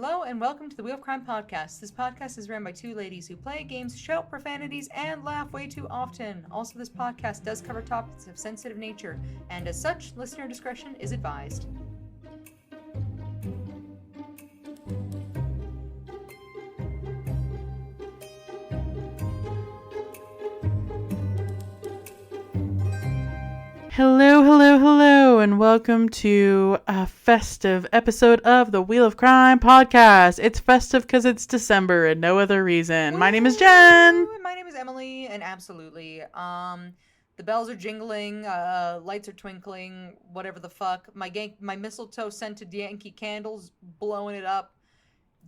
Hello and welcome to the Wheel of Crime podcast. This podcast is ran by two ladies who play games, shout profanities, and laugh way too often. Also, this podcast does cover topics of sensitive nature, and as such, listener discretion is advised. Hello, and welcome to a festive episode of the Wheel of Crime podcast. It's festive because it's December and no other reason. My name is Jen. My name is Emily, and absolutely, the bells are jingling, lights are twinkling, whatever the fuck. My mistletoe scented Yankee candles, blowing it up.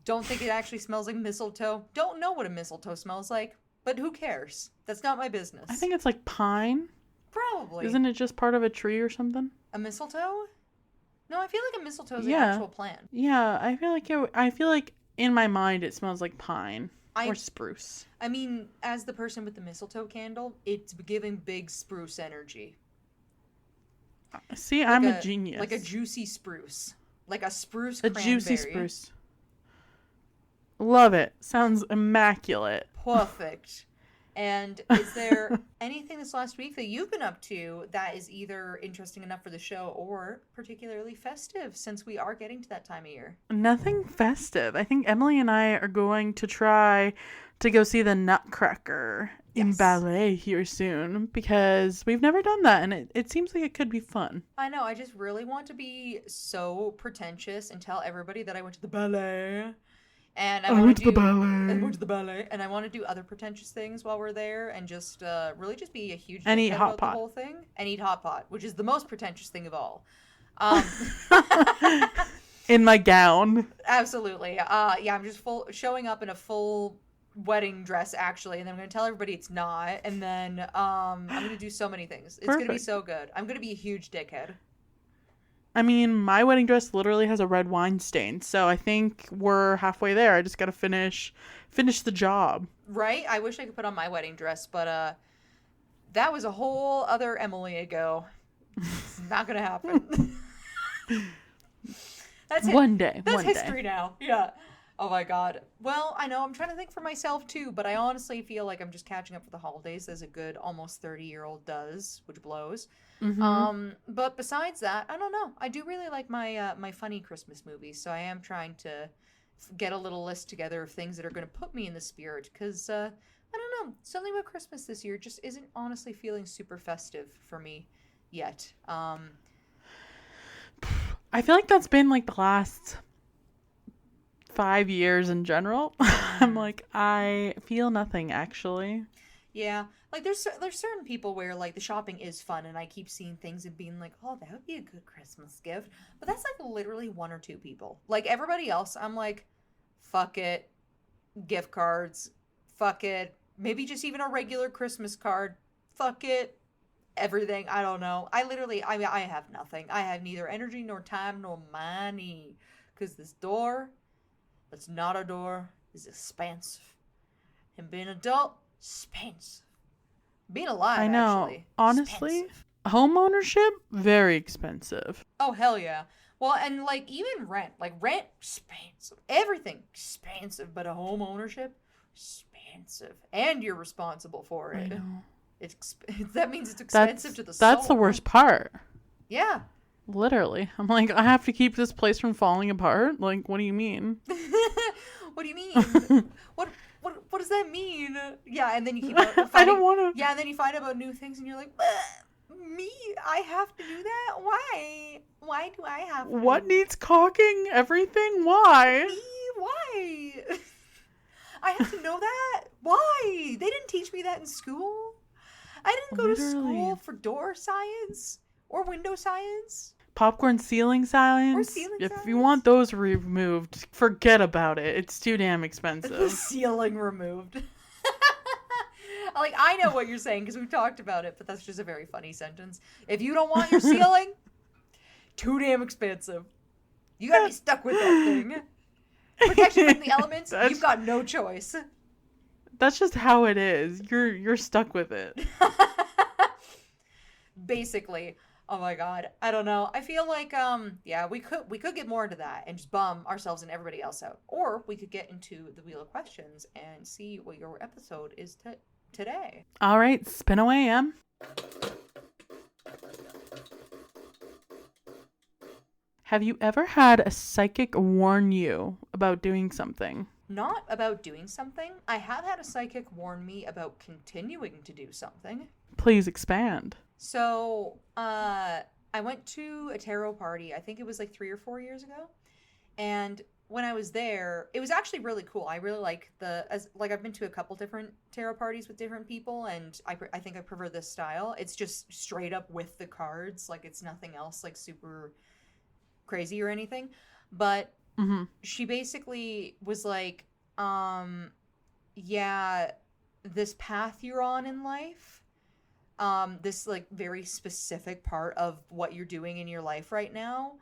Don't think it actually smells like mistletoe. Don't know what a mistletoe smells like, but who cares? That's not my business. I think it's like pine. Probably. Isn't it just part of a tree or something? A mistletoe? No, I feel like a mistletoe is an actual plant. Yeah, I feel like in my mind it smells like pine or spruce. I mean, as the person with the mistletoe candle, it's giving big spruce energy. See, I'm a genius. Like a juicy spruce. Like a spruce A cranberry. juicy spruce. Love it. Sounds immaculate. Perfect. And is there anything this last week that you've been up to that is either interesting enough for the show or particularly festive, since we are getting to that time of year? Nothing festive. I think Emily and I are going to try to go see the Nutcracker in ballet here soon because we've never done that and it seems like it could be fun. I know. I just really want to be so pretentious and tell everybody that I went to the ballet. And I went to the ballet, and I want to do other pretentious things while we're there, and just really just be a huge and eat hot about pot. The whole thing, and eat hot pot, which is the most pretentious thing of all. In my gown. Absolutely, yeah. I'm just showing up in a full wedding dress, actually, and then I'm gonna tell everybody it's not, and then I'm gonna do so many things. It's gonna be so good. I'm gonna be a huge dickhead. I mean, my wedding dress literally has a red wine stain, so I think we're halfway there. I just gotta finish the job. Right? I wish I could put on my wedding dress, but that was a whole other Emily ago. It's not gonna happen. That's it. One day. That's history now. Yeah. Oh my god. Well, I know I'm trying to think for myself too, but I honestly feel like I'm just catching up for the holidays as a good almost 30-year-old does, which blows. Mm-hmm. But besides that, I don't know. I do really like my my funny Christmas movies, so I am trying to get a little list together of things that are going to put me in the spirit, because I don't know, something about Christmas this year just isn't honestly feeling super festive for me yet. I feel like that's been like the last 5 years in general. I'm like, I feel nothing actually. Yeah, like there's certain people where like the shopping is fun, and I keep seeing things and being like, oh, that would be a good Christmas gift. But that's like literally one or two people. Like everybody else, I'm like, fuck it, gift cards, fuck it, maybe just even a regular Christmas card, fuck it, everything. I don't know. I have nothing. I have neither energy nor time nor money, because this door that's not a door is expensive, and being an adult, expensive. Being alive, I know. actually. Honestly, expensive. Home ownership, very expensive. Oh, hell yeah. Well, and like even rent. Like rent, expensive. Everything, expensive. But a home ownership, expensive. And you're responsible for it. I know. That means it's expensive to the soul. That's the worst part. Yeah. Literally. I'm like, I have to keep this place from falling apart? Like, what do you mean? What do you mean? What does that mean? Yeah, and then you keep I don't want to. Yeah, and then you find out about new things and you're like, me? I have to do that? Why? Why do I have to? What needs caulking? Everything? Why? Me? Why? I have to know that? Why? They didn't teach me that in school. I didn't go to school for door science or window science. Popcorn ceiling science. Or ceiling if science. you want those removed, forget about it. It's too damn expensive. The ceiling removed. Like, I know what you're saying because we've talked about it, but that's just a very funny sentence. If you don't want your ceiling, too damn expensive. You gotta be stuck with that thing. Protection from the elements, you've got no choice. That's just how it is. You're stuck with it. Basically. Oh my god. I don't know. I feel like yeah, we could get more into that and just bum ourselves and everybody else out. Or we could get into the wheel of questions and see what your episode is today. All right, spin away, Em. Have you ever had a psychic warn you about doing something? Not about doing something. I have had a psychic warn me about continuing to do something. Please expand. So, I went to a tarot party. I think it was like 3 or 4 years ago. And when I was there, it was actually really cool. I really like I've been to a couple different tarot parties with different people, and I think I prefer this style. It's just straight up with the cards. Like, it's nothing else like super crazy or anything. But Mm-hmm. she basically was like, yeah, this path you're on in life, this like very specific part of what you're doing in your life right now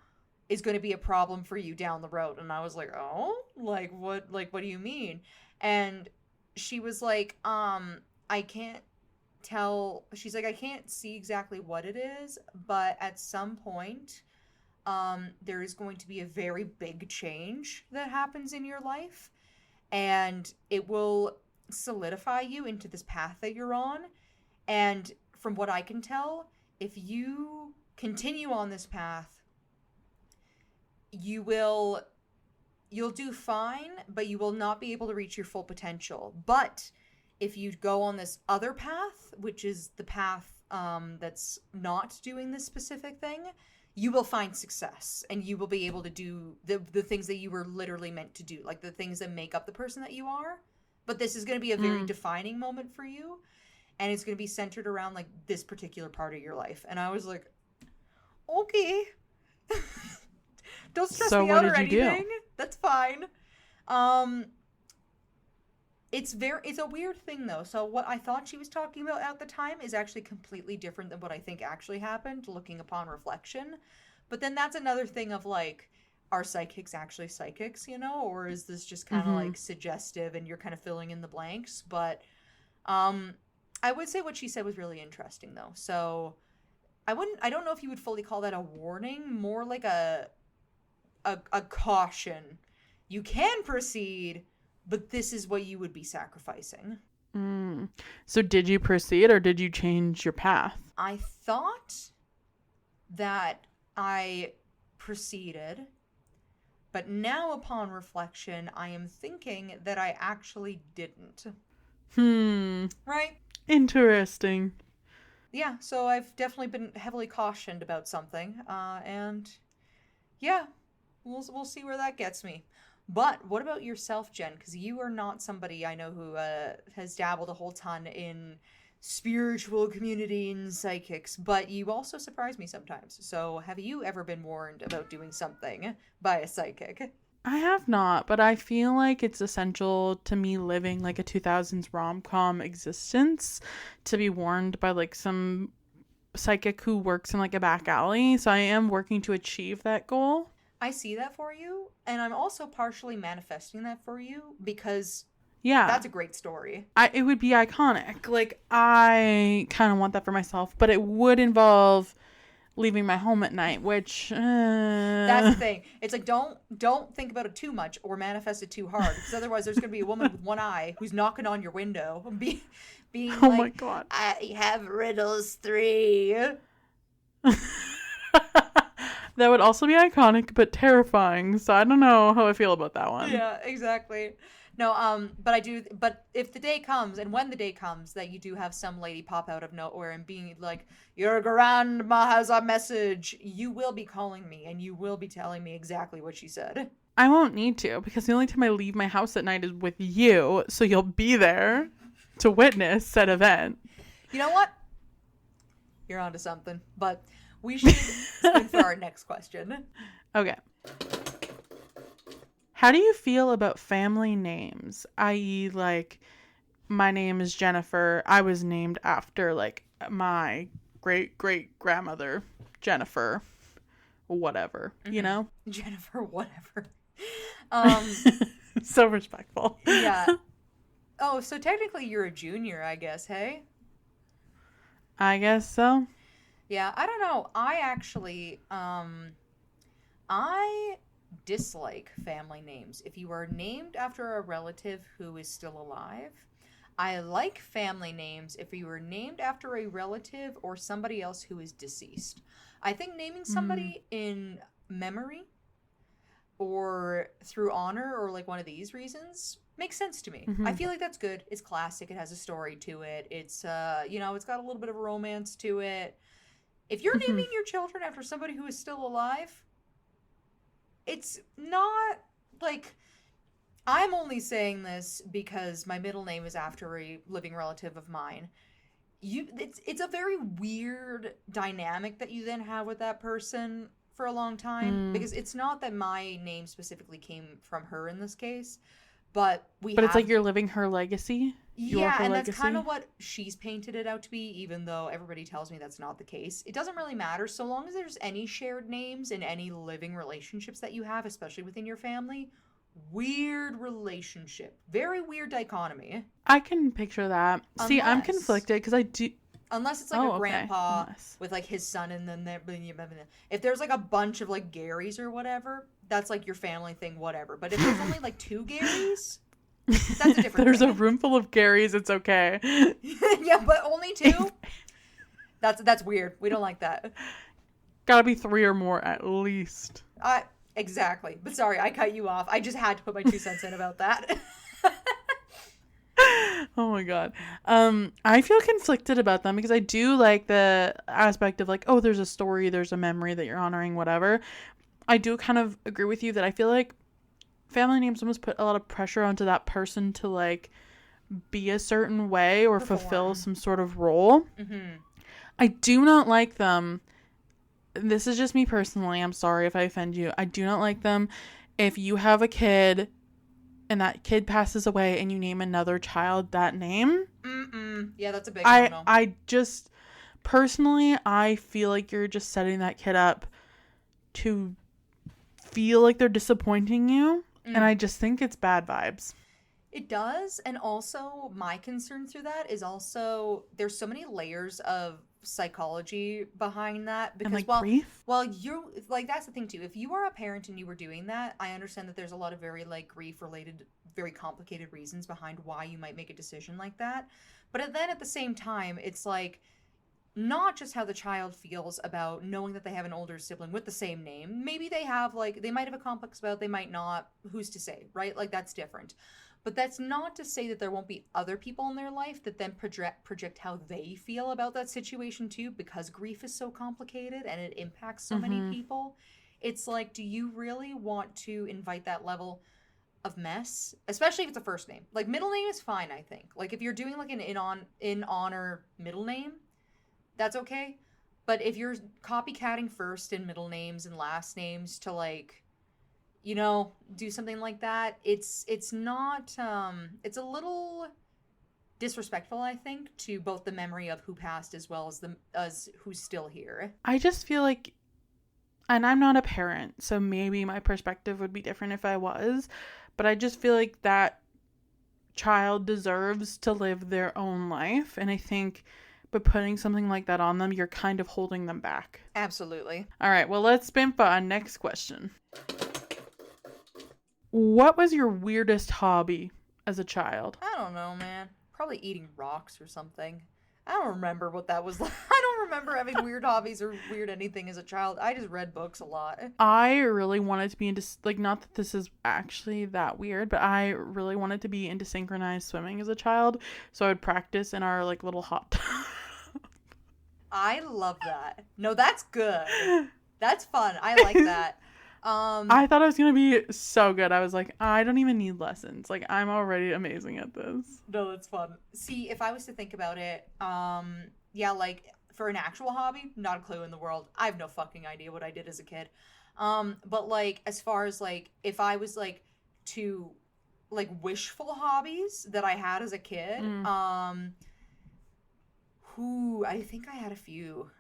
is going to be a problem for you down the road. And I was like, oh, like what do you mean? And she was like, I can't tell. She's like, I can't see exactly what it is, but at some point there is going to be a very big change that happens in your life, and it will solidify you into this path that you're on. And from what I can tell, if you continue on this path, you'll do fine, but you will not be able to reach your full potential. But if you go on this other path, which is the path that's not doing this specific thing, you will find success, and you will be able to do the things that you were literally meant to do, like the things that make up the person that you are. But this is going to be a very defining moment for you, and it's going to be centered around like this particular part of your life. And I was like, okay. Don't stress me out or anything. That's fine. It's a weird thing though. So what I thought she was talking about at the time is actually completely different than what I think actually happened, looking upon reflection. But then that's another thing of like, are psychics actually psychics, or is this just kind of like suggestive and you're kind of filling in the blanks? But I would say what she said was really interesting though. So I don't know if you would fully call that a warning, more like a caution. You can proceed, but this is what you would be sacrificing. So did you proceed, or did you change your path? I thought that I proceeded, but now upon reflection, I am thinking that I actually didn't. Right? Interesting. Yeah, so I've definitely been heavily cautioned about something, and yeah, we'll see where that gets me. But what about yourself, Jen? Because you are not somebody I know who has dabbled a whole ton in spiritual community and psychics, but you also surprise me sometimes. So have you ever been warned about doing something by a psychic? I have not, but I feel like it's essential to me living like a 2000s rom-com existence to be warned by like some psychic who works in like a back alley. So I am working to achieve that goal. I see that for you, and I'm also partially manifesting that for you because yeah, that's a great story. It would be iconic. Like, I kind of want that for myself, but it would involve leaving my home at night, which that's the thing. It's like don't think about it too much or manifest it too hard, because otherwise there's gonna be a woman with one eye who's knocking on your window and being oh like, my god, I have riddles 3. That would also be iconic but terrifying, so I don't know how I feel about that one. Yeah, exactly. No, but if the day comes, and when the day comes that you do have some lady pop out of nowhere and being like, your grandma has a message, you will be calling me and you will be telling me exactly what she said. I won't need to, because the only time I leave my house at night is with you, so you'll be there to witness said event. You know what? You're onto something, but we should spin for our next question. Okay. How do you feel about family names? I.e., like, my name is Jennifer. I was named after, like, my great-great-grandmother, Jennifer, whatever, you know? Jennifer, whatever. So respectful. Yeah. Oh, so technically you're a junior, I guess, hey? I guess so. Yeah, I don't know. I dislike family names. If you are named after a relative who is still alive, I like family names if you were named after a relative or somebody else who is deceased. I think naming Mm. somebody in memory or through honor or like one of these reasons makes sense to me. I Hmm. feel like that's good. It's classic. It has a story to it. It's got a little bit of a romance to it. If you're Hmm. naming your children after somebody who is still alive, it's not like I'm only saying this because my middle name is after a living relative of mine. It's a very weird dynamic that you then have with that person for a long time Mm. because it's not that my name specifically came from her in this case, but we But it's like have. you're living her legacy. You're Yeah, her and that's kind of legacy. what she's painted it out to be, even though everybody tells me that's not the case. It doesn't really matter so long as there's any shared names and any living relationships that you have, especially within your family. Weird relationship. Very weird dichotomy. I can picture that. See, I'm Unless conflicted because I do. unless it's like a Oh, okay. grandpa Unless. with like his son and then there, if there's like a bunch of like Garys or whatever, that's like your family thing, whatever. But if there's only like two Garys, that's a If different there's a thing. room full of Garys, it's okay. Yeah, but only two? If, That's weird. We don't like that. gotta be three or more at least. Exactly. But sorry, I cut you off. I just had to put my 2 cents in about that. Oh my god. I feel conflicted about them because I do like the aspect of like, oh, there's a story, there's a memory that you're honoring, whatever. I do kind of agree with you that I feel like family names almost put a lot of pressure onto that person to like be a certain way or fulfill Perform. some sort of role. Mm-hmm. I do not like them. This is just me personally. I'm sorry if I offend you. I do not like them if you have a kid and that kid passes away and you name another child that name. Mm-mm. Yeah, that's a big I no-no. I just personally I feel like you're just setting that kid up to feel like they're disappointing you, and Mm. I just think it's bad vibes. It does, and also my concern through that is also there's so many layers of psychology behind that And because like grief. well you like that's the thing too. If you are a parent and you were doing that, I understand that there's a lot of very like grief related, very complicated reasons behind why you might make a decision like that. But then at the same time, it's like not just how the child feels about knowing that they have an older sibling with the same name. Maybe they have like they might have a complex about it, they might not. Who's to say, right? Like that's different. But that's not to say that there won't be other people in their life that then project how they feel about that situation too, because grief is so complicated and it impacts so many Mhm. people. It's like, do you really want to invite that level of mess, especially if it's a first name? Like middle name is fine, I think. Like if you're doing like an in honor middle name, that's okay. But if you're copycatting first and middle names and last names to like, do something like that, it's not it's a little disrespectful, I think, to both the memory of who passed as well as the as who's still here. I just feel like, and I'm not a parent, so maybe my perspective would be different if I was, but I just feel like that child deserves to live their own life, and I think by putting something like that on them, you're kind of holding them back. Absolutely. All right, well, let's spin on next question. What was your weirdest hobby as a child? I don't know, man. Probably eating rocks or something. I don't remember what that was like. I don't remember having weird hobbies or weird anything as a child. I just read books a lot. I really wanted to be into, like, not that this is actually that weird, but I really wanted to be into synchronized swimming as a child. So I would practice in our, like, little hot tub. I love that. No, that's good. That's fun. I like that. I thought I was going to be so good. I was like, I don't even need lessons. Like, I'm already amazing at this. No, that's fun. See, if I was to think about it, yeah, like for an actual hobby, not a clue in the world. I have no fucking idea what I did as a kid. But like as far as like if I was like to like wishful hobbies that I had as a kid, Mm. who I think I had a few.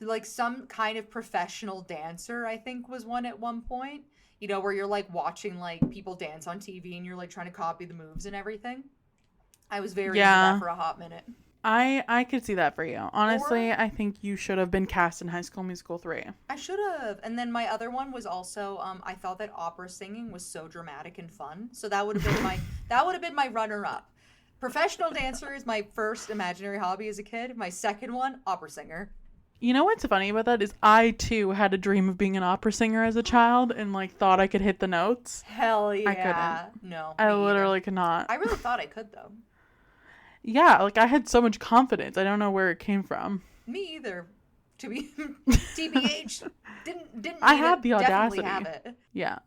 Like some kind of professional dancer, I think was one at one point. Where you're like watching like people dance on TV and you're like trying to copy the moves and everything. I was very into that Yeah. for a hot minute. I could see that for you. Honestly, Or I think you should have been cast in High School Musical 3. I should have. And then my other one was also I thought that opera singing was so dramatic and fun. So that would have been my runner up. Professional dancer is my first imaginary hobby as a kid. My second one, opera singer. You know what's funny about that is I too had a dream of being an opera singer as a child and like thought I could hit the notes. Hell yeah. I couldn't. No. I me either. literally could not. I really thought I could though. Yeah, like I had so much confidence. I don't know where it came from. Me either. To be TBH didn't I need had it, the definitely audacity. have it. Yeah.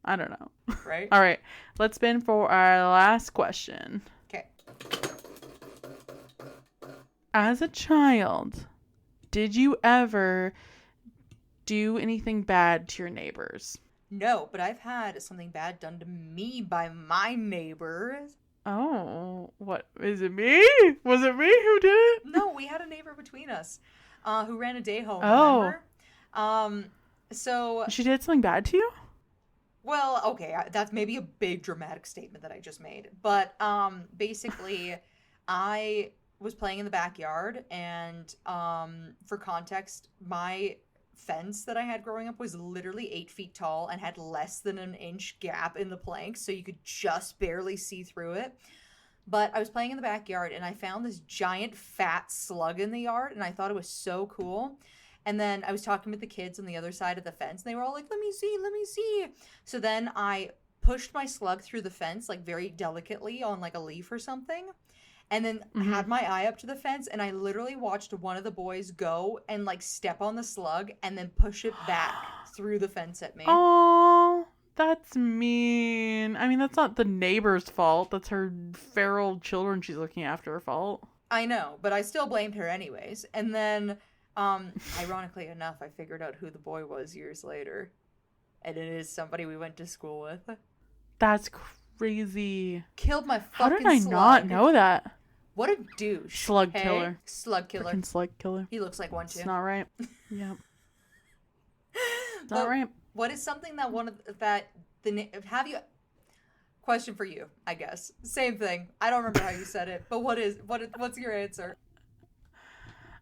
I don't know. Right? All right. Let's spin for our last question. Okay. As a child, did you ever do anything bad to your neighbors? No, but I've had something bad done to me by my neighbors. Oh, what? Is it me? Was it me who did it? No, we had a neighbor between us who ran a day home, Oh. remember? So, She did something bad to you? well, okay, that's maybe a big dramatic statement that I just made. But basically, I was playing in the backyard, and for context, my fence that I had growing up was literally 8 feet tall and had less than an inch gap in the planks, so you could just barely see through it. But I was playing in the backyard and I found this giant fat slug in the yard and I thought it was so cool. And then I was talking with the kids on the other side of the fence and they were all like, let me see, let me see. So then I pushed my slug through the fence like very delicately on like a leaf or something. And then had my eye up to the fence and I literally watched one of the boys go and like step on the slug and then push it back through the fence at me. Oh, that's mean. I mean, that's not the neighbor's fault. That's her feral children she's looking after fault. I know, but I still blamed her anyways. And then, ironically enough, I figured out who the boy was years later. And it is somebody we went to school with. That's crazy. Killed my How fucking did I slug. not know that? What a douche. Slug Hey? killer. Slug killer. Freaking slug killer. He looks like one too. It's not right. Yeah. It's But not right. what is something that have you question for you, I guess. Same thing. I don't remember how you said it, but what's your answer?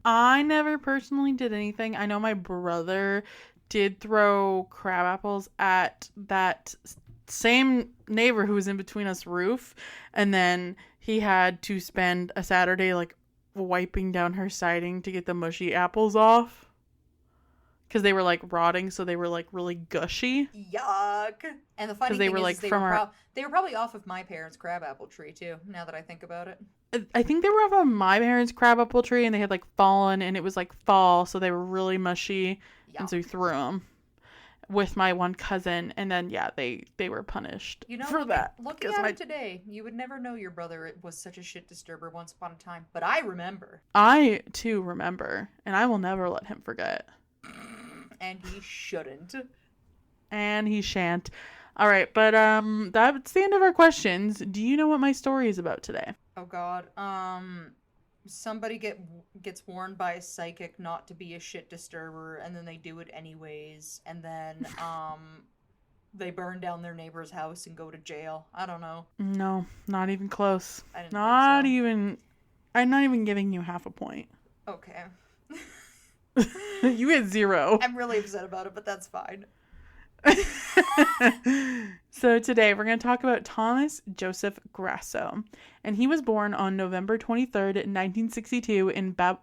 I never personally did anything. I know my brother did throw crab apples at that same neighbor who was in between us roof, and then he had to spend a Saturday like wiping down her siding to get the mushy apples off because they were like rotting, so they were like really gushy. Yuck. And the funny thing they were, is, like, they from were they were probably off of my parents' crabapple tree too, now that I think about it. I think they were off of my parents' crabapple tree, and they had like fallen, and it was like fall, so they were really mushy, and so we threw them with my one cousin, and then yeah, they were punished for that. Looking at it today, you would never know your brother was such a shit disturber once upon a time, but I remember. I too remember, and I will never let him forget. And he shouldn't. And he shan't. All right, but that's the end of our questions. Do you know what my story is about today? Oh God. Somebody gets warned by a psychic not to be a shit disturber, and then they do it anyways, and then they burn down their neighbor's house and go to jail. I don't know. No, not even close. I didn't Not think so. even. I'm not even giving you half a point. Okay. You get 0. I'm really upset about it, but that's fine. So today we're going to talk about Thomas Joseph Grasso, and he was born on November 23rd, 1962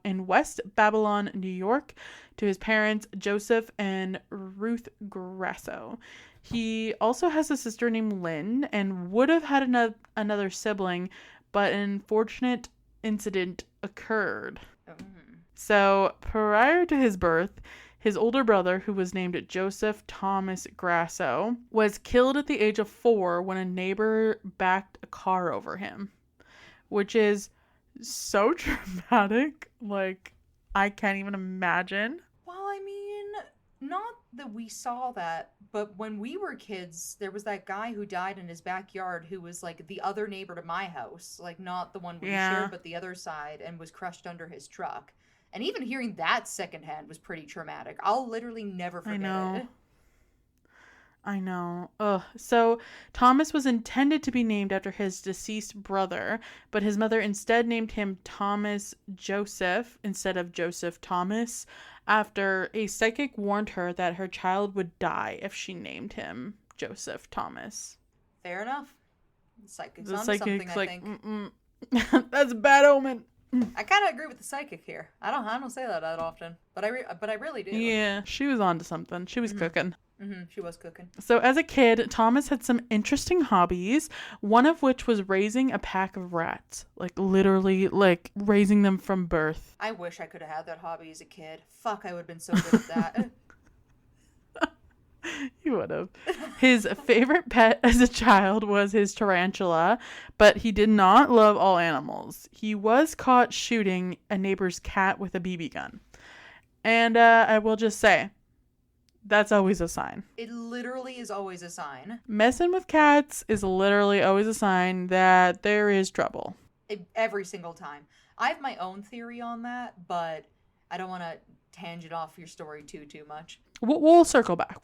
in West Babylon, New York, to his parents Joseph and Ruth Grasso. He also has a sister named Lynn and would have had another sibling, but an unfortunate incident occurred. So prior to his birth, his older brother, who was named Joseph Thomas Grasso, was killed at the age of 4 when a neighbor backed a car over him, which is so dramatic. Like, I can't even imagine. Well, I mean, not that we saw that, but when we were kids, there was that guy who died in his backyard who was like the other neighbor to my house, like not the one we shared, but the other side, and was crushed under his truck. And even hearing that secondhand was pretty traumatic. I'll literally never forget it. I know. Ugh. So Thomas was intended to be named after his deceased brother, but his mother instead named him Thomas Joseph instead of Joseph Thomas, after a psychic warned her that her child would die if she named him Joseph Thomas. Fair enough. The psychic's The on psychic's something, I like, think. that's a bad omen. I kind of agree with the psychic here. I don't say that often, but I really do. Yeah, she was onto something. She was cooking. She was cooking. So as a kid, Thomas had some interesting hobbies, one of which was raising a pack of rats. Like, literally, like, raising them from birth. I wish I could have had that hobby as a kid. Fuck, I would have been so good at that. You would have. His favorite pet as a child was his tarantula, but he did not love all animals. He was caught shooting a neighbor's cat with a BB gun. And I will just say, that's always a sign. It literally is always a sign. Messing with cats is literally always a sign that there is trouble. Every single time. I have my own theory on that, but I don't want to tangent off your story too much. We'll circle back.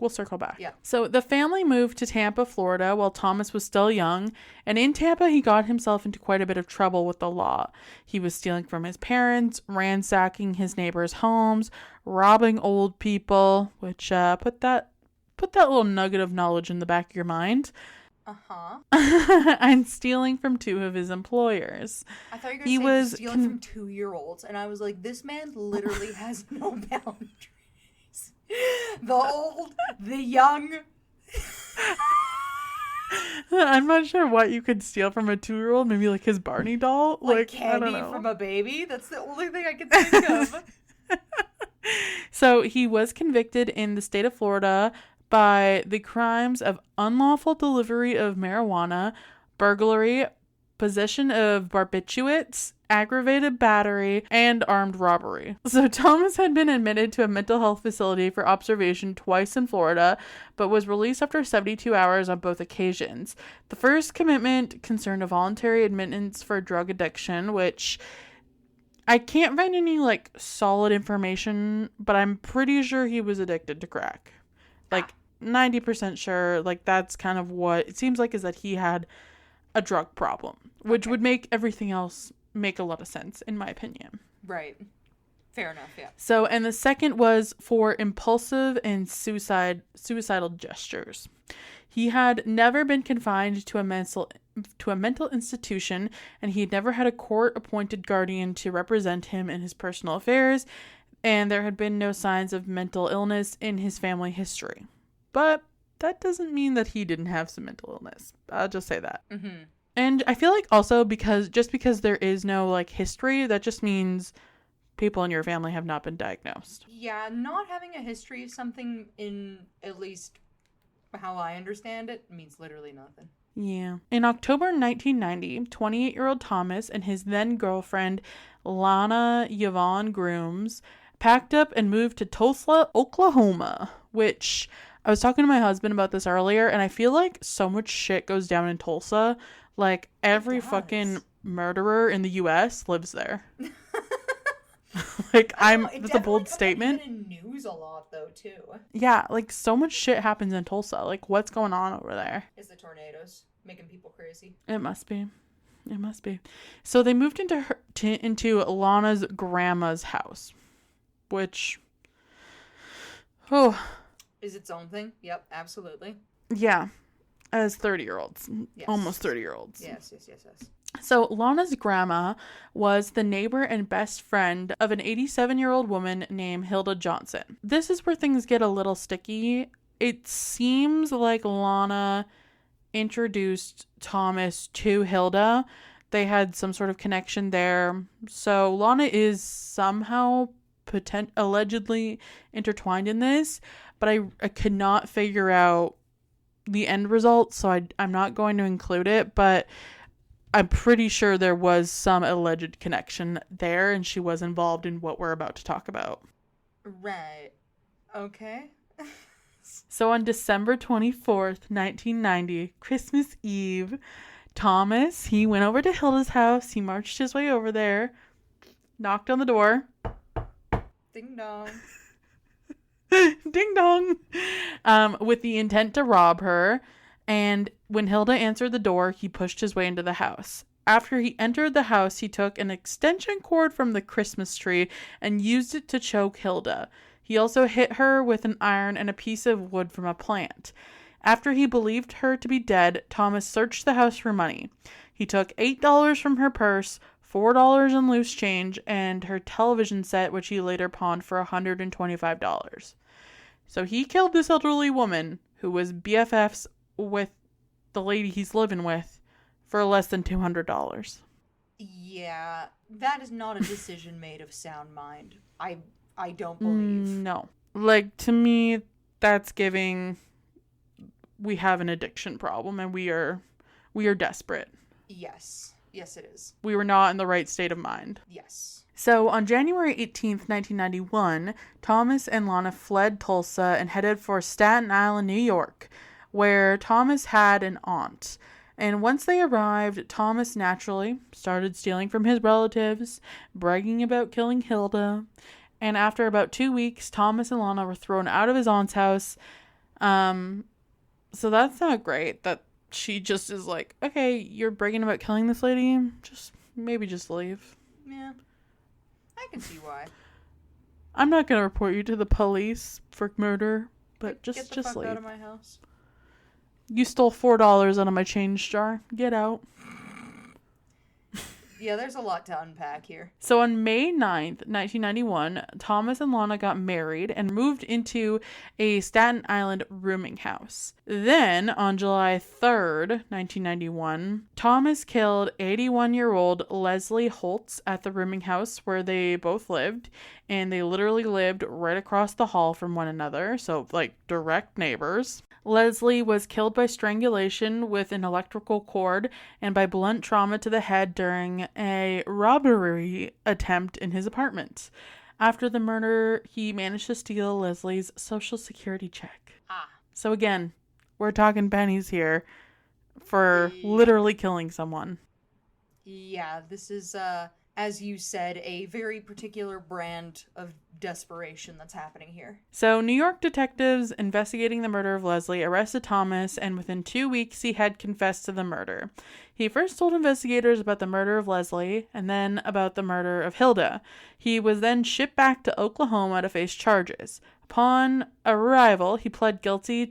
Yeah. So the family moved to Tampa, Florida while Thomas was still young. And in Tampa, he got himself into quite a bit of trouble with the law. He was stealing from his parents, ransacking his neighbors' homes, robbing old people, which put that little nugget of knowledge in the back of your mind. Uh-huh. And stealing from two of his employers. I thought you were going to say stealing from 2-year-olds. And I was like, this man literally has no boundaries. The old, the young. I'm not sure what you could steal from a 2-year-old. Maybe like his Barney doll. Like I don't candy know. from a baby. That's the only thing I can think of. So he was convicted in the state of Florida by the crimes of unlawful delivery of marijuana, burglary, possession of barbiturates, aggravated battery, and armed robbery. So Thomas had been admitted to a mental health facility for observation twice in Florida, but was released after 72 hours on both occasions. The first commitment concerned a voluntary admittance for drug addiction, which I can't find any like solid information, but I'm pretty sure he was addicted to crack. Like 90% sure, like that's kind of what it seems like, is that he had a drug problem, which would make everything else make a lot of sense, in my opinion. Right. Fair enough, yeah. So, and the second was for impulsive and suicidal gestures. He had never been confined to a mental institution, and he had never had a court-appointed guardian to represent him in his personal affairs, and there had been no signs of mental illness in his family history. But that doesn't mean that he didn't have some mental illness. I'll just say that. Mm-hmm. And I feel like also because there is no like history, that just means people in your family have not been diagnosed. Yeah, not having a history of something, in at least how I understand it, means literally nothing. Yeah. In October 1990, 28-year-old Thomas and his then girlfriend, Lana Yvonne Grooms, packed up and moved to Tulsa, Oklahoma, which I was talking to my husband about this earlier, and I feel like so much shit goes down in Tulsa. Like, every fucking murderer in the U.S. lives there. Like, that's a bold statement. In news a lot, though, too. Yeah, like, so much shit happens in Tulsa. Like, what's going on over there? It's the tornadoes making people crazy. It must be. So they moved into Lana's grandma's house, which, is its own thing. Yep, absolutely. Yeah, as 30-year-olds, yes. Almost 30-year-olds. Yes. So Lana's grandma was the neighbor and best friend of an 87-year-old woman named Hilda Johnson. This is where things get a little sticky. It seems like Lana introduced Thomas to Hilda. They had some sort of connection there. So Lana is somehow allegedly intertwined in this, but I could not figure out the end result, so I'm not going to include it, but I'm pretty sure there was some alleged connection there, and she was involved in what we're about to talk about. Right. Okay. So on December 24th, 1990, Christmas Eve, Thomas, he went over to Hilda's house. He marched his way over there, knocked on the door. Ding dong. Ding dong. With the intent to rob her. And when Hilda answered the door, he pushed his way into the house. After he entered the house, he took an extension cord from the Christmas tree and used it to choke Hilda. He also hit her with an iron and a piece of wood from a plant. After he believed her to be dead, Thomas searched the house for money. He took $8 from her purse, $4 in loose change, and her television set, which he later pawned for $125. So he killed this elderly woman who was BFFs with the lady he's living with for less than $200. Yeah, that is not a decision made of sound mind. I don't believe. No. Like, to me, that's giving we have an addiction problem and we are desperate. Yes. Yes, it is. We were not in the right state of mind. Yes. So on January 18th, 1991, Thomas and Lana fled Tulsa and headed for Staten Island, New York, where Thomas had an aunt. And once they arrived, Thomas naturally started stealing from his relatives, bragging about killing Hilda. And after about 2 weeks, Thomas and Lana were thrown out of his aunt's house. So that's not great that she just is like, okay, you're bragging about killing this lady, just leave. Yeah. I can see why. I'm not going to report you to the police for murder, but just Get the fuck leave. out of my house. You stole $4 out of my change jar. Get out. Yeah, there's a lot to unpack here. So on May 9th, 1991, Thomas and Lana got married and moved into a Staten Island rooming house. Then, on July 3rd, 1991, Thomas killed 81-year-old Leslie Holtz at the rooming house where they both lived, and they literally lived right across the hall from one another, so like direct neighbors. Leslie was killed by strangulation with an electrical cord and by blunt trauma to the head during a robbery attempt in his apartment. After the murder, he managed to steal Leslie's social security check. So again, we're talking pennies here for literally killing someone. Yeah, this is, as you said, a very particular brand of desperation that's happening here. So New York detectives investigating the murder of Leslie arrested Thomas, and within 2 weeks he had confessed to the murder. He first told investigators about the murder of Leslie and then about the murder of Hilda. He was then shipped back to Oklahoma to face charges. Upon arrival, he pled guilty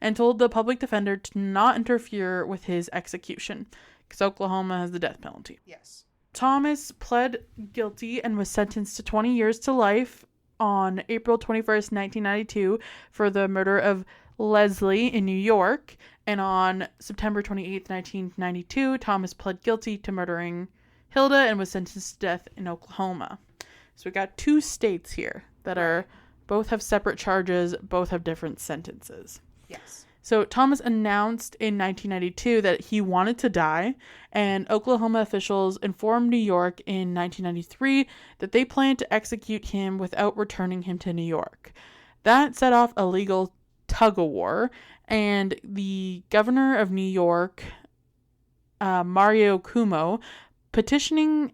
and told the public defender to not interfere with his execution, because Oklahoma has the death penalty. Yes. Thomas pled guilty and was sentenced to 20 years to life on April 21st, 1992 for the murder of Leslie in New York. And on September 28th, 1992, Thomas pled guilty to murdering Hilda and was sentenced to death in Oklahoma. So we got 2 states here that are both have separate charges, both have different sentences. Yes. So Thomas announced in 1992 that he wanted to die, and Oklahoma officials informed New York in 1993 that they planned to execute him without returning him to New York. That set off a legal tug-of-war, and the governor of New York, Mario Cuomo, petitioned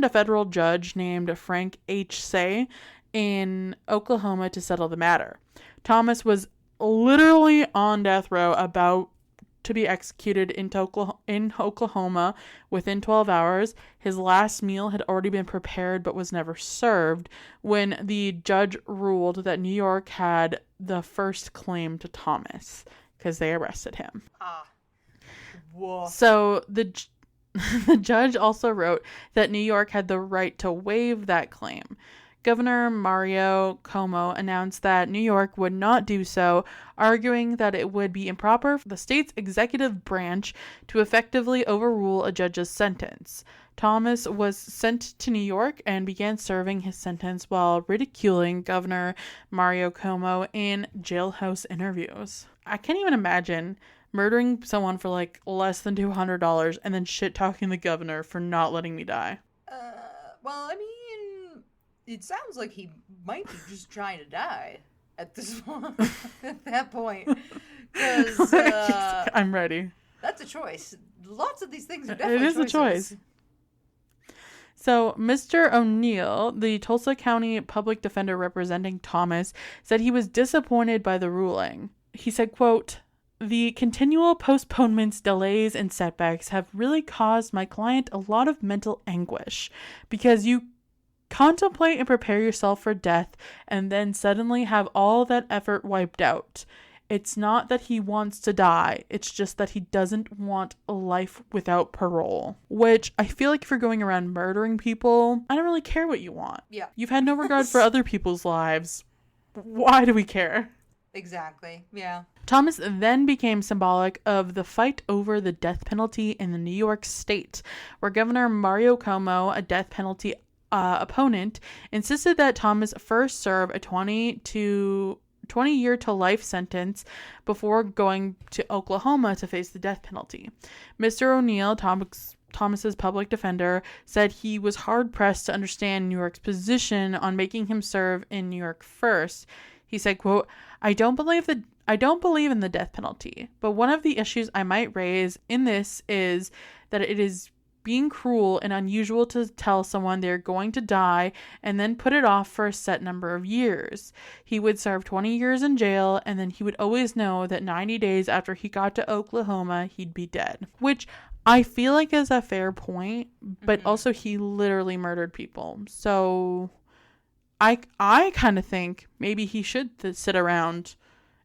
a federal judge named Frank H. Say in Oklahoma to settle the matter. Thomas was literally on death row, about to be executed in Oklahoma within 12 hours. His last meal had already been prepared but was never served when the judge ruled that New York had the first claim to Thomas because they arrested him. Whoa. So the judge also wrote that New York had the right to waive that claim. Governor Mario Cuomo announced that New York would not do so, arguing that it would be improper for the state's executive branch to effectively overrule a judge's sentence. Thomas was sent to New York and began serving his sentence while ridiculing Governor Mario Cuomo in jailhouse interviews. I can't even imagine murdering someone for like less than $200 and then shit-talking the governor for not letting me die. Well, I mean, it sounds like he might be just trying to die at this point. At that point, because I'm ready. That's a choice. Lots of these things are definitely choices. A choice. So, Mr. O'Neill, the Tulsa County public defender representing Thomas, said he was disappointed by the ruling. He said, quote, "The continual postponements, delays, and setbacks have really caused my client a lot of mental anguish because you contemplate and prepare yourself for death and then suddenly have all that effort wiped out. It's not that he wants to die. It's just that he doesn't want a life without parole." Which I feel like if you're going around murdering people, I don't really care what you want. Yeah. You've had no regard for other people's lives. Why do we care? Exactly. Yeah. Thomas then became symbolic of the fight over the death penalty in the New York state, where Governor Mario Cuomo, a death penalty opponent, insisted that Thomas first serve a 20-year to life sentence before going to Oklahoma to face the death penalty. Mr. O'Neill, Thomas's public defender, said he was hard-pressed to understand New York's position on making him serve in New York first. He said, quote, I don't believe in the death penalty, but one of the issues I might raise in this is that it is being cruel and unusual to tell someone they're going to die and then put it off for a set number of years. He would serve 20 years in jail, and then he would always know that 90 days after he got to Oklahoma, he'd be dead. Which I feel like is a fair point, but also he literally murdered people. So I kind of think maybe he should sit around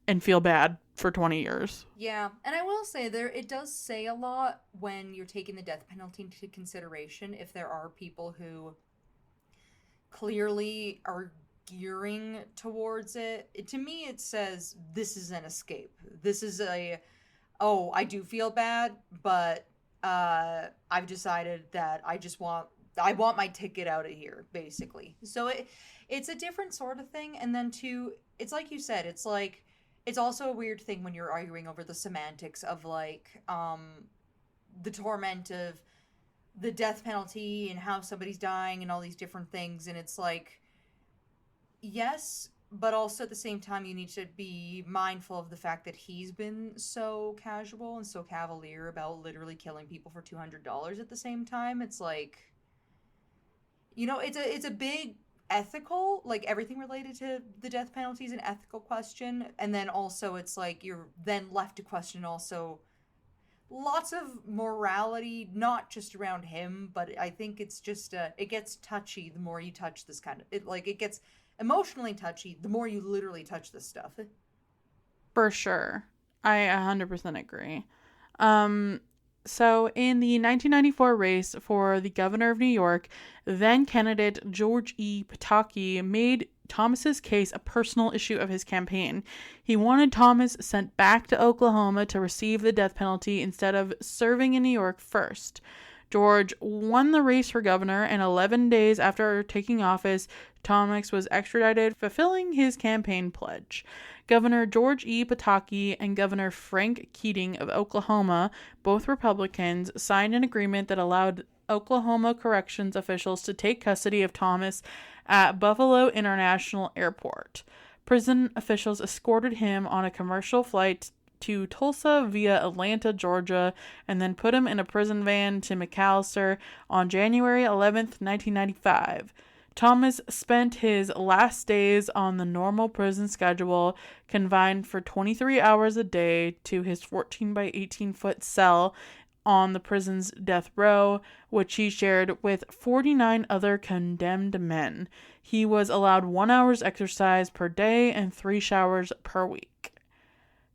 and feel bad for 20 years. Yeah, and I will say it does say a lot when you're taking the death penalty into consideration if there are people who clearly are gearing towards it. To me, it says this is an escape. This is I do feel bad, but I've decided that I want my ticket out of here, basically. So it's a different sort of thing. And then it's like you said, it's like, it's also a weird thing when you're arguing over the semantics of like the torment of the death penalty and how somebody's dying and all these different things. And it's like, yes, but also at the same time, you need to be mindful of the fact that he's been so casual and so cavalier about literally killing people for $200 at the same time. It's like, it's a big ethical, like everything related to the death penalty is an ethical question. And then also it's like you're then left to question also lots of morality, not just around him, but I think it's just it gets touchy the more you touch this kind of it gets emotionally touchy the more you literally touch this stuff. For sure. I 100% agree. So in the 1994 race for the governor of New York, then candidate George E. Pataki made Thomas's case a personal issue of his campaign. He wanted Thomas sent back to Oklahoma to receive the death penalty instead of serving in New York first. George won the race for governor, and 11 days after taking office, Thomas was extradited, fulfilling his campaign pledge. Governor George E. Pataki and Governor Frank Keating of Oklahoma, both Republicans, signed an agreement that allowed Oklahoma corrections officials to take custody of Thomas at Buffalo International Airport. Prison officials escorted him on a commercial flight to Tulsa via Atlanta, Georgia, and then put him in a prison van to McAlester on January 11th, 1995. Thomas spent his last days on the normal prison schedule, confined for 23 hours a day to his 14 by 18 foot cell on the prison's death row, which he shared with 49 other condemned men. He was allowed 1 hour's exercise per day and 3 showers per week.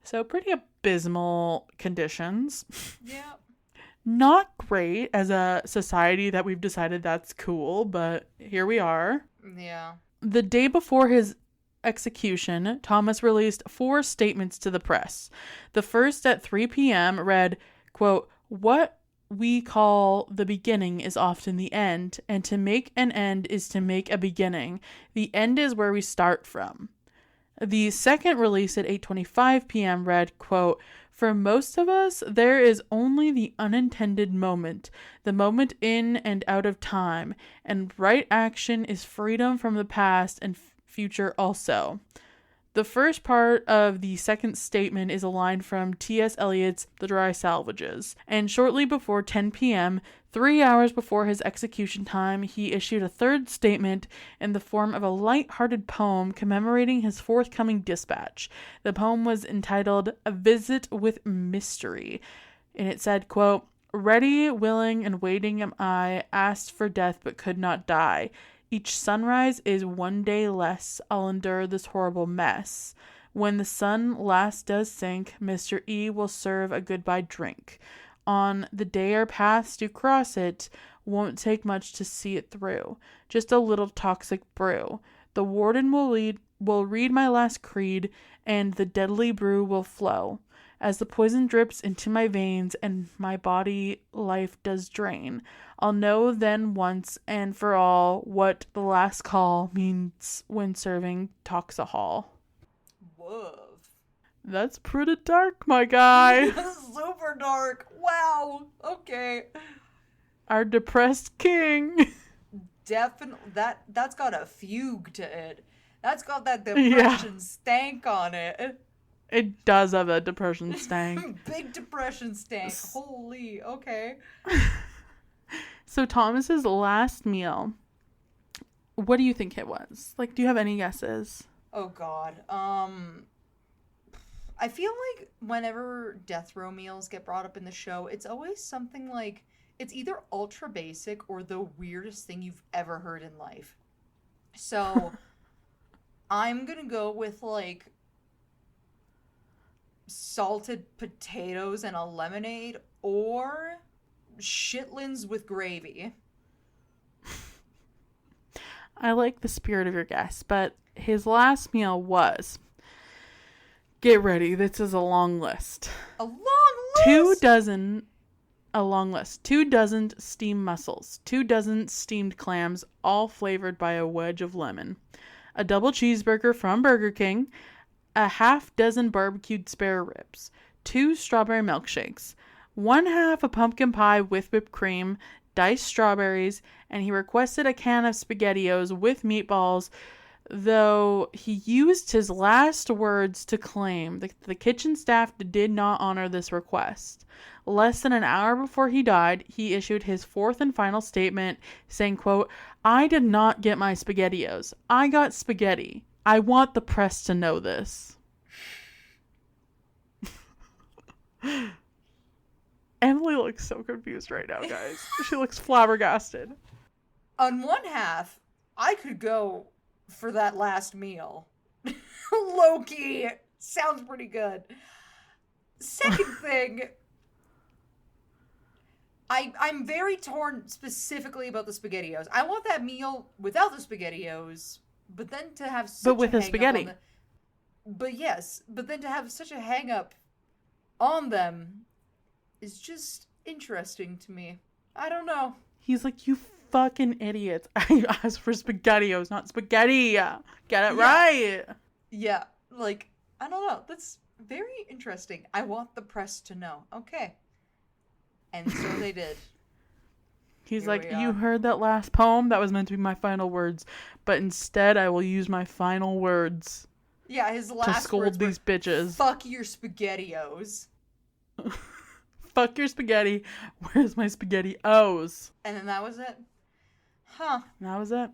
So pretty abysmal conditions. Yeah. Not great as a society that we've decided that's cool, but here we are. Yeah. The day before his execution, Thomas released 4 statements to the press. The first at 3 p.m. read, quote, "What we call the beginning is often the end, and to make an end is to make a beginning. The end is where we start from." The second release at 8:25 p.m. read, quote, "For most of us, there is only the unintended moment, the moment in and out of time, and right action is freedom from the past and future also." The first part of the second statement is a line from T.S. Eliot's The Dry Salvages, and shortly before 10 p.m., 3 hours before his execution time, he issued a third statement in the form of a light-hearted poem commemorating his forthcoming dispatch. The poem was entitled A Visit with Mystery, and it said, quote, "Ready, willing, and waiting am I, asked for death but could not die. Each sunrise is one day less, I'll endure this horrible mess. When the sun last does sink, Mr. E will serve a goodbye drink. On the day our paths do cross it, won't take much to see it through. Just a little toxic brew. The warden will read my last creed, and the deadly brew will flow. As the poison drips into my veins and my body life does drain, I'll know then once and for all what the last call means when serving Toxahol." Whoa. That's pretty dark, my guy. Super dark. Wow. Okay. Our depressed king. Definitely. That's got a fugue to it. That's got that depression stank on it. It does have a depression stank. Big depression stank. Holy. Okay. So Thomas's last meal, what do you think it was? Like, do you have any guesses? Oh God. I feel like whenever death row meals get brought up in the show, it's always something like, it's either ultra basic or the weirdest thing you've ever heard in life. So I'm gonna go with like salted potatoes and a lemonade, or shitlins with gravy. I like the spirit of your guess, but his last meal was, get ready, this is a long list. A long list? 2 dozen steamed mussels, 2 dozen steamed clams, all flavored by a wedge of lemon, a double cheeseburger from Burger King, a half dozen barbecued spare ribs, 2 strawberry milkshakes, 1/2 a pumpkin pie with whipped cream, diced strawberries, and he requested a can of SpaghettiOs with meatballs, though he used his last words to claim that the kitchen staff did not honor this request. Less than an hour before he died, he issued his fourth and final statement saying, quote, "I did not get my SpaghettiOs. I got spaghetti. I want the press to know this." Emily looks so confused right now, guys. She looks flabbergasted. On one half, I could go for that last meal. Low-key. Sounds pretty good. Second thing, I'm very torn specifically about the SpaghettiOs. I want that meal without the SpaghettiOs, but then to have such but with a the hang spaghetti. up but then to have such a hang up on them is just interesting to me. I don't know. He's like, "You fucking idiots. I asked for SpaghettiOs, not spaghetti. Get it right." Yeah, like, I don't know. That's very interesting. I want the press to know. Okay. And so they did. He's Here like, we "You are. heard that last poem? That was meant to be my final words. But instead, I will use my final words Yeah, his to last scold words were, these bitches. "Fuck your SpaghettiOs." Fuck your spaghetti. Where's my SpaghettiOs?" And then that was it. Huh. And that was it.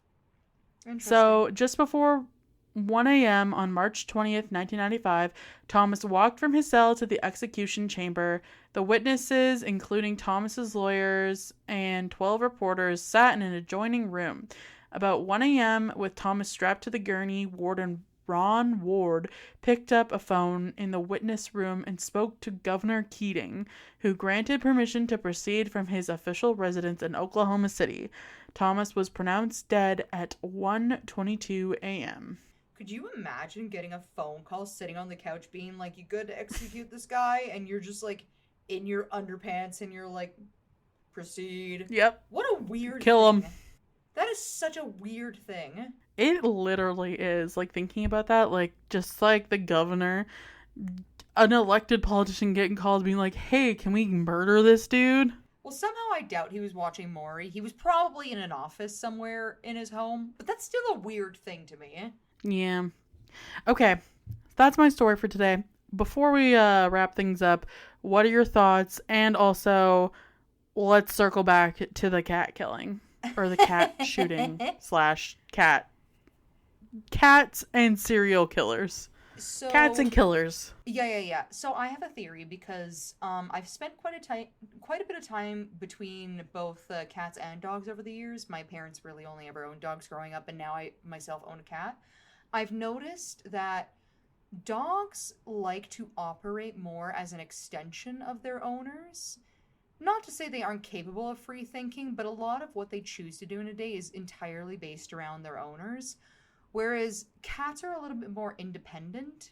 Interesting. So, just before 1 a.m. on March 20th, 1995, Thomas walked from his cell to the execution chamber. The witnesses, including Thomas's lawyers and 12 reporters, sat in an adjoining room. About 1 a.m., with Thomas strapped to the gurney, Warden Ron Ward picked up a phone in the witness room and spoke to Governor Keating, who granted permission to proceed from his official residence in Oklahoma City. Thomas was pronounced dead at 1:22 a.m. Could you imagine getting a phone call sitting on the couch being like, "You good to execute this guy?" And you're just like in your underpants and you're like, "Proceed." Yep. What a weird Kill him. thing. That is such a weird thing. It literally is. Like, thinking about that, like, just like the governor, an elected politician getting called being like, "Hey, can we murder this dude?" Well, somehow I doubt he was watching Maury. He was probably in an office somewhere in his home, but that's still a weird thing to me. Yeah. Okay. That's my story for today. Before we wrap things up, what are your thoughts? And also, let's circle back to the cat killing or the cat shooting slash cats and serial killers. Cats So and killers. yeah. So I have a theory because I've spent quite a bit of time between both cats and dogs over the years. My parents really only ever owned dogs growing up, and now I myself own a cat. I've noticed that dogs like to operate more as an extension of their owners. Not to say they aren't capable of free thinking, but a lot of what they choose to do in a day is entirely based around their owners. Whereas cats are a little bit more independent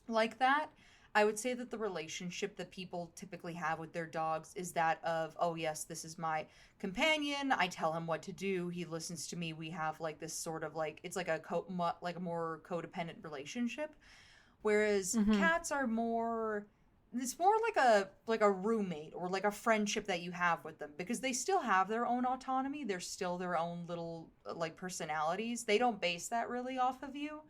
like that. I would say that the relationship that people typically have with their dogs is that of, oh, yes, this is my companion. I tell him what to do. He listens to me. We have like this sort of like, it's like like a more codependent relationship. Whereas Mm-hmm. cats are more, it's more like a roommate or like a friendship that you have with them because they still have their own autonomy. They're still their own little like personalities. They don't base that really off of you,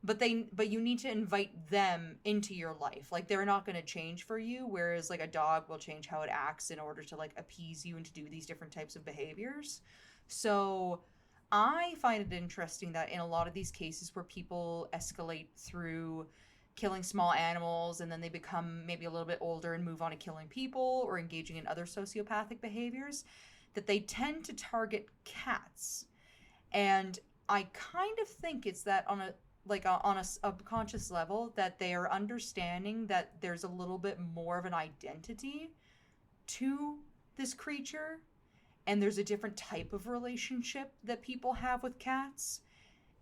but you need to invite them into your life. Like they're not going to change for you, whereas like a dog will change how it acts in order to like appease you and to do these different types of behaviors. So I find it interesting that in a lot of these cases where people escalate through killing small animals and then they become maybe a little bit older and move on to killing people or engaging in other sociopathic behaviors, that they tend to target cats. And I kind of think it's that on a subconscious level that they are understanding that there's a little bit more of an identity to this creature and there's a different type of relationship that people have with cats,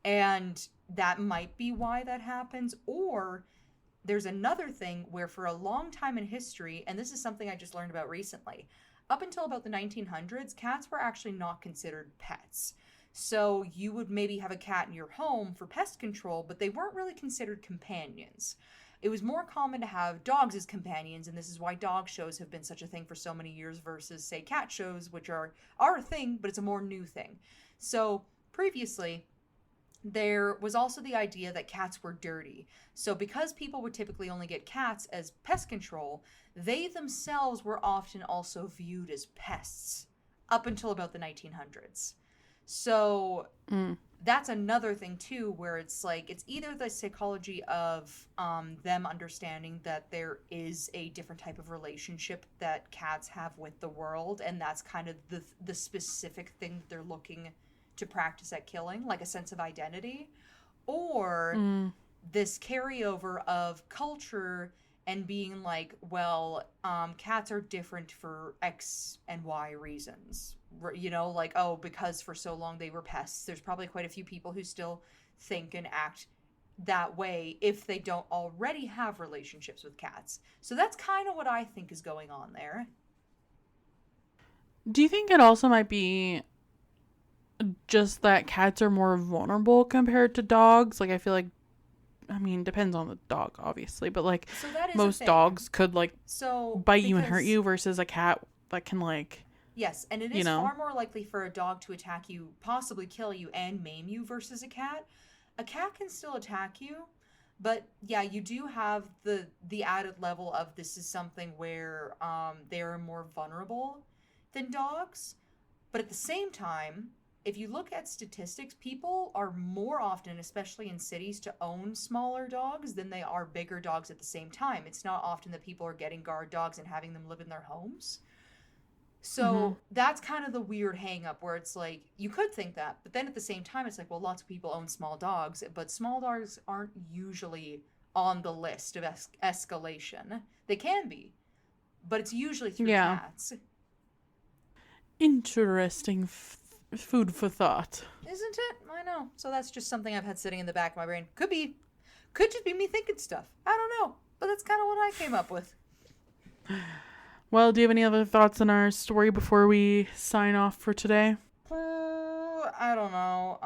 and that might be why that happens. Or there's another thing where for a long time in history, and this is something I just learned about recently, up until about the 1900s, cats were actually not considered pets. So you would maybe have a cat in your home for pest control, but they weren't really considered companions. It was more common to have dogs as companions, and this is why dog shows have been such a thing for so many years versus, say, cat shows, which are a thing, but it's a more new thing. So previously, there was also the idea that cats were dirty. So, because people would typically only get cats as pest control, they themselves were often also viewed as pests up until about the 1900s. So, Mm. that's another thing too, where it's like it's either the psychology of them understanding that there is a different type of relationship that cats have with the world, and that's kind of the specific thing that they're looking to practice at killing, like a sense of identity, or Mm. this carryover of culture and being like, well, cats are different for X and Y reasons. You know, like, oh, because for so long they were pests. There's probably quite a few people who still think and act that way if they don't already have relationships with cats. So that's kind of what I think is going on there. Do you think it also might be just that cats are more vulnerable compared to dogs? Like, I feel like, I mean, depends on the dog, obviously, but like So that is a most thing. dogs could like So bite you and hurt because you versus a cat that can like, yes, and it you is know? far more likely for a dog to attack you, possibly kill you, and maim you versus a cat. A cat can still attack you, but yeah, you do have the added level of this is something where they are more vulnerable than dogs. But at the same time, if you look at statistics, people are more often, especially in cities, to own smaller dogs than they are bigger dogs at the same time. It's not often that people are getting guard dogs and having them live in their homes. Mm-hmm. So that's kind of the weird hang up where it's like you could think that, but then at the same time it's like, well, lots of people own small dogs, but small dogs aren't usually on the list of escalation. They can be, but it's usually through Yeah. cats. Interesting food for thought. Isn't it? I know. So that's just something I've had sitting in the back of my brain. Could just be me thinking stuff. I don't know, but that's kind of what I came up with. Well, do you have any other thoughts on our story before we sign off for today? I don't know.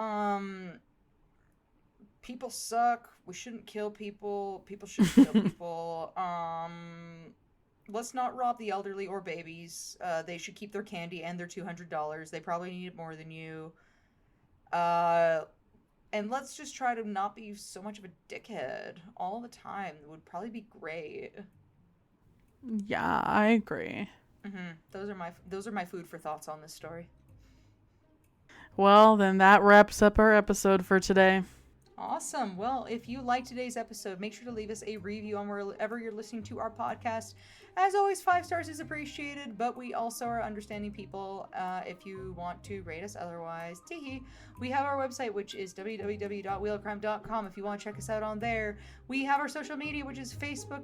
People suck. We shouldn't kill people. People shouldn't kill people. Let's not rob the elderly or babies. They should keep their candy and their $200. They probably need it more than you. Uh, and let's just try to not be so much of a dickhead all the time. It would probably be great. Yeah, I agree. Those are my food for thoughts on this story. Well, then that wraps up our episode for today. Awesome. Well, if you liked today's episode, make sure to leave us a review on wherever you're listening to our podcast. As always, 5 stars is appreciated, but we also are understanding people if you want to rate us otherwise. Teehee. We have our website, which is www.wheelofcrime.com if you want to check us out on there. We have our social media, which is Facebook,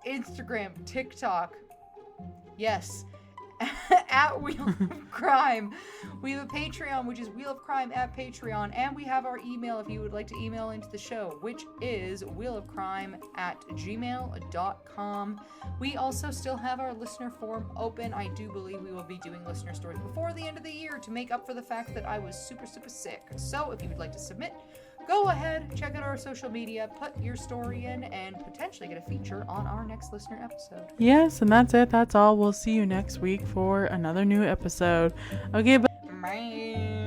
Instagram, TikTok. Yes. At Wheel of Crime. We have a Patreon, which is Wheel of Crime at Patreon, and we have our email if you would like to email into the show, which is wheelofcrime@gmail.com. We also still have our listener forum open. I do believe we will be doing listener stories before the end of the year to make up for the fact that I was super sick. So if you would like to submit, go ahead, check out our social media, put your story in, and potentially get a feature on our next listener episode. Yes, and that's it. That's all. We'll see you next week for another new episode. Okay, bye. Bye.